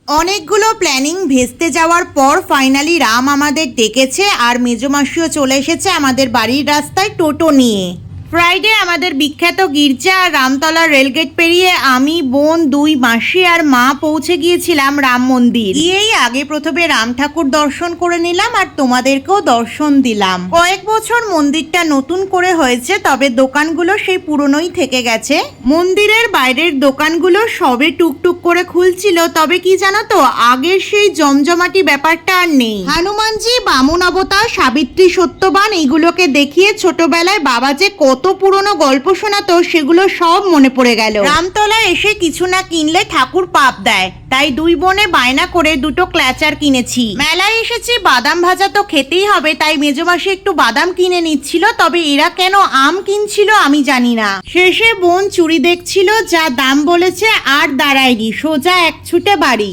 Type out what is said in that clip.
অনেকগুলো প্ল্যানিং ভেস্তে যাওয়ার পর ফাইনালি রাম আমাদের ডেকেছে আর মেজমাসিও চলে এসেছে আমাদের বাড়ির রাস্তায় টোটো নিয়ে। ফ্রাইডে আমাদের বিখ্যাত গির্জা আর রামতলা রেলগেট পেরিয়ে আমি, বোন, দুই মাসি আর মা পৌঁছে গিয়েছিলাম রাম মন্দির। গিয়েই আগে প্রথমে রাম ঠাকুর দর্শন করে নিলাম আর তোমাদেরকেও দর্শন দিলাম। কয়েক বছর মন্দিরটা নতুন করে হয়েছে, তবে দোকানগুলো সেই পুরনোই থেকে গেছে। মন্দিরের বাইরের দোকানগুলো সবে টুকটুক করে খুলছিল, তবে কি জানো তো, আগের সেই জমজমাটি ব্যাপারটা আর নেই। হনুমানজি, বামন অবতার, সাবিত্রী সত্যবান এইগুলোকে দেখিয়ে ছোটবেলায় বাবা যে কত পুরনো গল্প শোনাতো সেগুলো সব মনে পড়ে গেল। রামতলায় এসে কিছু না কিনলে ঠাকুর পাপ দেয়, তাই দুই বোনে বায়না করে দুটো ক্ল্যাচার কিনেছি। মেলায় এসেছি, বাদাম ভাজা তো খেতেই হবে, তাই মেজমাসি একটু বাদাম কিনে নিচ্ছিল, তবে এরা কেন আম কিনছিল আমি জানি না। শেষে বোন চুড়ি দেখছিল, যা দাম বলেছে আর দাঁড়ায়নি, সোজা এক ছুটে বাড়ি।